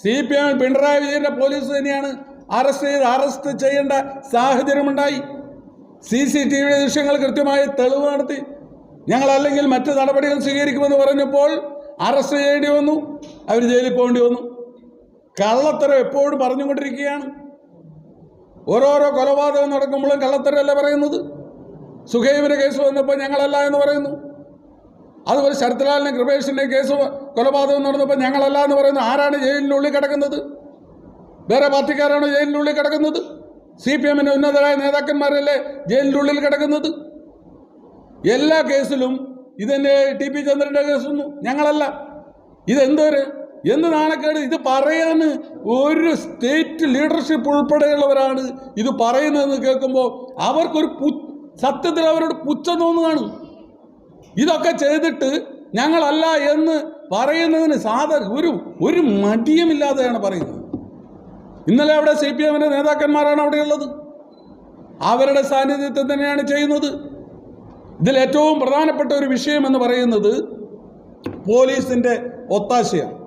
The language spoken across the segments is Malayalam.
CPM പിണറായി വിജയന്റെ പോലീസ് തന്നെയാണ് അറസ്റ്റ് ചെയ്യേണ്ട സാഹചര്യമുണ്ടായി. CCTV ദൃശ്യങ്ങൾ കൃത്യമായി തെളിവ് നടത്തി. ഞങ്ങളല്ലെങ്കിൽ മറ്റ് നടപടികൾ സ്വീകരിക്കുമെന്ന് പറഞ്ഞപ്പോൾ അറസ്റ്റ് ചെയ്യേണ്ടി വന്നു, അവർ ജയിലിൽ പോകേണ്ടി വന്നു. കള്ളത്തരം എപ്പോഴും പറഞ്ഞുകൊണ്ടിരിക്കുകയാണ്. ഓരോരോ കൊലപാതകം നടക്കുമ്പോഴും കള്ളത്തരമല്ല പറയുന്നത്. സുഹൈബിന്റെ കേസ് വന്നപ്പോൾ ഞങ്ങളല്ല എന്ന് പറയുന്നു. അതുപോലെ ശരത്ലാലിന്റെ കൃപേഷിന്റെ കേസ് കൊലപാതകം നടന്നപ്പോൾ ഞങ്ങളല്ല എന്ന് പറയുന്നു. ആരാണ് ജയിലിനുള്ളിൽ കിടക്കുന്നത്? വേറെ പാർട്ടിക്കാരാണ് ജയിലിനുള്ളിൽ കിടക്കുന്നത്? CPMന്റെ ഉന്നതരായ നേതാക്കന്മാരല്ലേ ജയിലിനുള്ളിൽ കിടക്കുന്നത്? എല്ലാ കേസിലും ഇതെന്നെ TP ചന്ദ്രന്റെ കേസൊന്നും ഞങ്ങളല്ല. എന്ത് നാണക്കേട്! ഇത് പറയാൻ ഒരു സ്റ്റേറ്റ് ലീഡർഷിപ്പ് ഉൾപ്പെടെയുള്ളവരാണ് ഇത് പറയുന്നതെന്ന് കേൾക്കുമ്പോൾ അവർക്കൊരു സത്യത്തിൽ അവരോട് പുച്ഛം തോന്നുകയാണ്. ഇതൊക്കെ ചെയ്തിട്ട് ഞങ്ങളല്ല എന്ന് പറയുന്നതിന് ഒരു മടിയുമില്ലാതെയാണ് പറയുന്നത്. ഇന്നലെ അവിടെ CPMന്റെ നേതാക്കന്മാരാണ് അവിടെയുള്ളത്. അവരുടെ സാന്നിധ്യത്തിൽ തന്നെയാണ് ചെയ്യുന്നത്. ഇതിൽ ഏറ്റവും പ്രധാനപ്പെട്ട ഒരു വിഷയം എന്ന് പറയുന്നത് പോലീസിൻ്റെ ഒത്താശയാണ്.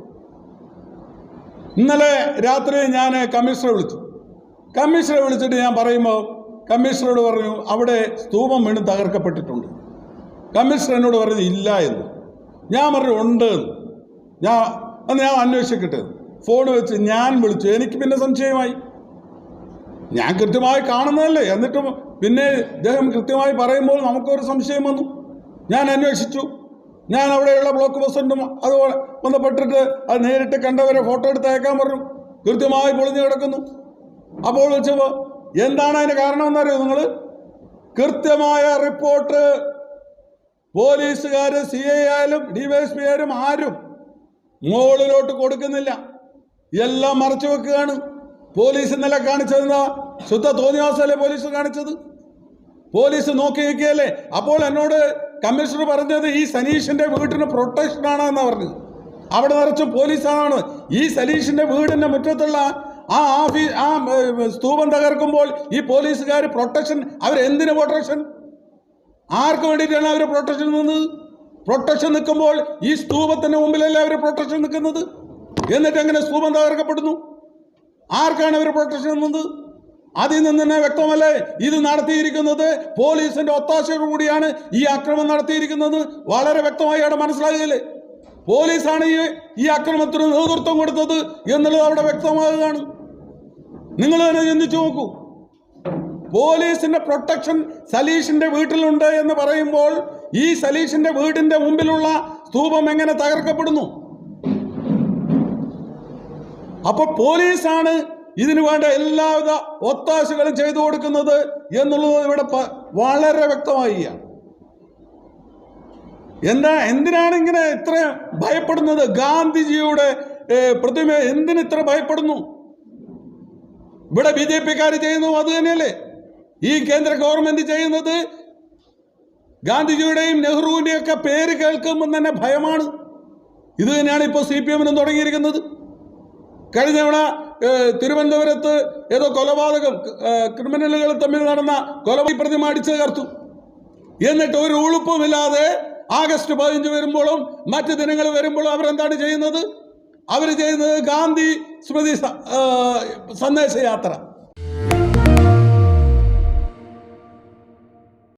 ഇന്നലെ രാത്രി ഞാൻ കമ്മീഷണറെ വിളിച്ചിട്ട് ഞാൻ പറയുമ്പോൾ കമ്മീഷണറോട് പറഞ്ഞു അവിടെ സ്തൂപം വീണ് തകർക്കപ്പെട്ടിട്ടുണ്ട്. കമ്മീഷണർ എന്നോട് പറഞ്ഞു ഇല്ല എന്ന്. ഞാൻ പറഞ്ഞു ഉണ്ട് എന്ന്. ഞാൻ അന്വേഷിക്കട്ടെ. ഫോൺ വെച്ച് ഞാൻ വിളിച്ചു. എനിക്ക് പിന്നെ സംശയമായി. ഞാൻ കൃത്യമായി കാണുന്നതല്ലേ, എന്നിട്ടും പിന്നെ ഇദ്ദേഹം കൃത്യമായി പറയുമ്പോൾ നമുക്കൊരു സംശയം വന്നു. ഞാൻ അന്വേഷിച്ചു. ഞാൻ അവിടെയുള്ള ബ്ലോക്ക് പ്രസിഡന്റും അതുപോലെ ബന്ധപ്പെട്ടിട്ട് അത് നേരിട്ട് കണ്ടവരെ ഫോട്ടോ എടുത്ത് അയക്കാൻ പറഞ്ഞു. കൃത്യമായി പൊളിഞ്ഞു കിടക്കുന്നു. അപ്പോൾ വെച്ചപ്പോൾ എന്താണ് അതിന് കാരണമെന്നറിയോ നിങ്ങൾ? കൃത്യമായ റിപ്പോർട്ട് പോലീസുകാർ CI ആയാലും DYSP ആയാലും ആരും മുകളിലോട്ട് കൊടുക്കുന്നില്ല. എല്ലാം മറച്ചു വെക്കുകയാണ്. പോലീസ് ഇന്നലെ കാണിച്ചതെന്നാ ശുദ്ധ തോന്നിവാസമല്ലേ പോലീസ് കാണിച്ചത്? പോലീസ് നോക്കി നിൽക്കുകയല്ലേ. അപ്പോൾ എന്നോട് കമ്മീഷണർ പറഞ്ഞത് ഈ സനീഷിന്റെ വീടിന് പ്രൊട്ടക്ഷനാണ് എന്നാണ് പറഞ്ഞത്. അവിടെ നിറച്ചും പോലീസാണ്. ഈ സനീഷിന്റെ വീടിന്റെ മുറ്റത്തുള്ള ആ സ്തൂപം തകർക്കുമ്പോൾ ഈ പോലീസുകാർ പ്രൊട്ടക്ഷൻ, അവരെന്തിന് പ്രൊട്ടക്ഷൻ? ആർക്ക് വേണ്ടിയിട്ടാണ് അവർ പ്രൊട്ടക്ഷൻ നിന്നത്? പ്രൊട്ടക്ഷൻ നിൽക്കുമ്പോൾ ഈ സ്തൂപത്തിന് മുമ്പിലല്ലേ അവർ പ്രൊട്ടക്ഷൻ നിൽക്കുന്നത്? എന്നിട്ട് എങ്ങനെ സ്തൂപം തകർക്കപ്പെടുന്നു? ആർക്കാണ് അവർ പ്രൊട്ടക്ഷൻ നിന്നത്? അതിൽ നിന്ന് തന്നെ വ്യക്തമല്ലേ ഇത് നടത്തിയിരിക്കുന്നത് പോലീസിന്റെ ഒത്താശയോടു കൂടിയാണ് ഈ ആക്രമണം നടത്തിയിരിക്കുന്നത്. വളരെ വ്യക്തമായി അവിടെ മനസ്സിലാകുകയല്ലേ? പോലീസാണ് ഈ ആക്രമണത്തിന് നേതൃത്വം കൊടുത്തത് എന്നുള്ളത് അവിടെ വ്യക്തമാകുകയാണ്. നിങ്ങൾ തന്നെ ചിന്തിച്ചു നോക്കൂ. പോലീസിന്റെ പ്രൊട്ടക്ഷൻ സലീഷിന്റെ വീട്ടിലുണ്ട് എന്ന് പറയുമ്പോൾ ഈ സലീഷിന്റെ വീടിന്റെ മുമ്പിലുള്ള സ്തൂപം എങ്ങനെ തകർക്കപ്പെടുന്നു? അപ്പോൾ പോലീസാണ് ഇതിനു വേണ്ട എല്ലാവിധ ഒത്താശകളും ചെയ്തു കൊടുക്കുന്നത് എന്നുള്ളത് ഇവിടെ വളരെ വ്യക്തമാവുകയാണ്. എന്തിനാണ് ഇങ്ങനെ ഇത്ര ഭയപ്പെടുന്നത്? ഗാന്ധിജിയുടെ പ്രതിമ എന്തിന് ഇത്ര ഭയപ്പെടുന്നു? ഇവിടെ BJPക്കാർ ചെയ്യുന്നു അത് തന്നെയല്ലേ ഈ കേന്ദ്ര ഗവൺമെന്റ് ചെയ്യുന്നത്? ഗാന്ധിജിയുടെയും നെഹ്റുവിൻ്റെയും ഒക്കെ പേര് കേൾക്കുമ്പോൾ തന്നെ ഭയമാണ്. ഇത് തന്നെയാണ് ഇപ്പോൾ CPMനും തുടങ്ങിയിരിക്കുന്നത്. കഴിഞ്ഞ തവണ തിരുവനന്തപുരത്ത് ഏതോ കൊലപാതകം, ക്രിമിനലുകൾ തമ്മിൽ നടന്ന കൊലപാതക പ്രതിമ അടിച്ചു തകർത്തു. എന്നിട്ട് ഒരു ഉളുപ്പുമില്ലാതെ ആഗസ്റ്റ് 15 വരുമ്പോഴും മറ്റ് ദിനങ്ങൾ വരുമ്പോഴും അവരെന്താണ് ചെയ്യുന്നത്? അവർ ചെയ്യുന്നത് ഗാന്ധി സ്മൃതി സന്ദേശയാത്ര.